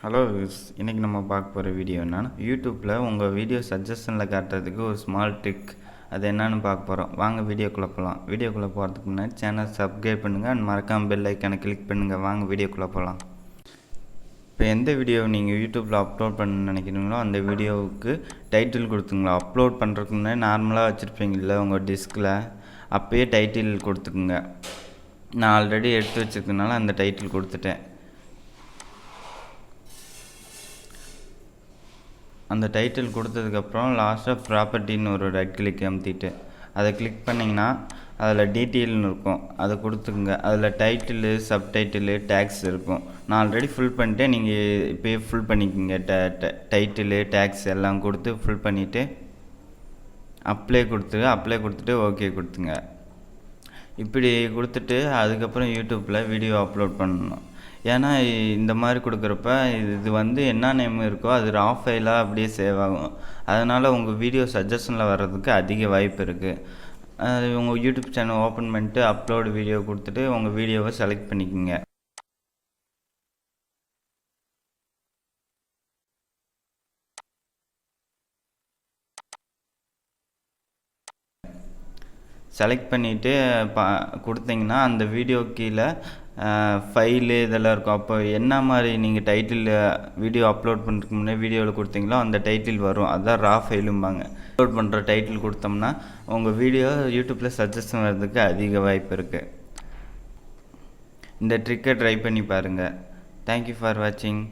Hello இன்றைக்கி நம்ம பார்க்க போகிற வீடியோ என்னென்னா யூடியூப்பில் உங்கள் வீடியோ சஜஷனில் காட்டுறதுக்கு ஒரு ஸ்மால் ட்ரிக். அது என்னென்னு பார்க்க போகிறோம். வாங்க வீடியோக்குள்ளே போகலாம். வீடியோக்குள்ளே போகிறதுக்கு முன்னாடி சேனல் சப்ஸ்கிரைப் பண்ணுங்கள் அண்ட் மறக்காமல் பெல் ஐக்கானை கிளிக் பண்ணுங்கள். வாங்க வீடியோக்குள்ளே போகலாம். இப்போ எந்த வீடியோ நீங்கள் யூடியூப்பில் அப்லோட் பண்ண நினைக்கிறீங்களோ அந்த வீடியோவுக்கு டைட்டில் கொடுத்துங்களா. அப்லோட் பண்ணுறதுக்கு முன்னாடி நார்மலாக வச்சுருப்பீங்கள உங்கள் டிஸ்கில், அப்போயே டைட்டில் கொடுத்துக்குங்க. நான் ஆல்ரெடி எடுத்து வச்சுருக்கனால அந்த டைட்டில் கொடுத்துட்டேன். அந்த டைட்டில் கொடுத்ததுக்கப்புறம் லாஸ்ட்டாக ப்ராப்பர்ட்டின்னு ஒரு ரைட் கிளிக் அமுத்திட்டு அதை கிளிக் பண்ணிங்கன்னா அதில் டீட்டெயில்னு இருக்கும், அதை கொடுத்துக்குங்க. அதில் டைட்டிலு, சப்டைட்டிலு, டேக்ஸ் இருக்கும். நான் ஆல்ரெடி ஃபில் பண்ணிட்டேன். நீங்கள் இப்போயே ஃபுல் பண்ணிக்கோங்க. டைட்டிலு, டேக்ஸ் எல்லாம் கொடுத்து ஃபில் பண்ணிவிட்டு அப்ளை கொடுத்துட்டு ஓகே கொடுத்துங்க. இப்படி கொடுத்துட்டு அதுக்கப்புறம் யூடியூப்பில் வீடியோ அப்லோட் பண்ணணும். ஏன்னா இந்த மாதிரி கொடுக்குறப்ப இது என்ன நேம் இருக்கோ அது ரா ஃபைலாக அப்படியே சேவ் ஆகும். அதனால் உங்கள் வீடியோ சஜஷனில் வர்றதுக்கு அதிக வாய்ப்பு இருக்குது. உங்கள் யூடியூப் சேனல் ஓப்பன் பண்ணிட்டு அப்லோடு வீடியோ கொடுத்துட்டு உங்கள் வீடியோவை செலக்ட் பண்ணிக்கோங்க. செலக்ட் பண்ணிவிட்டு கொடுத்தீங்கன்னா அந்த வீடியோ கீழே ஃபைலு இதெல்லாம் இருக்கும். அப்போ என்ன மாதிரி நீங்கள் டைட்டில் வீடியோ அப்லோட் பண்ணுறதுக்கு முன்னே வீடியோவில் கொடுத்தீங்களோ அந்த டைட்டில் வரும். அதுதான் ரா ஃபைலும்பாங்க. அப்லோட் பண்ணுற டைட்டில் கொடுத்தோம்னா உங்கள் வீடியோ யூடியூப்பில் சஜஷன் வர்றதுக்கு அதிக வாய்ப்பு இருக்குது. இந்த ட்ரிக்கை ட்ரை பண்ணி பாருங்கள். தேங்க்யூ ஃபார் வாட்சிங்.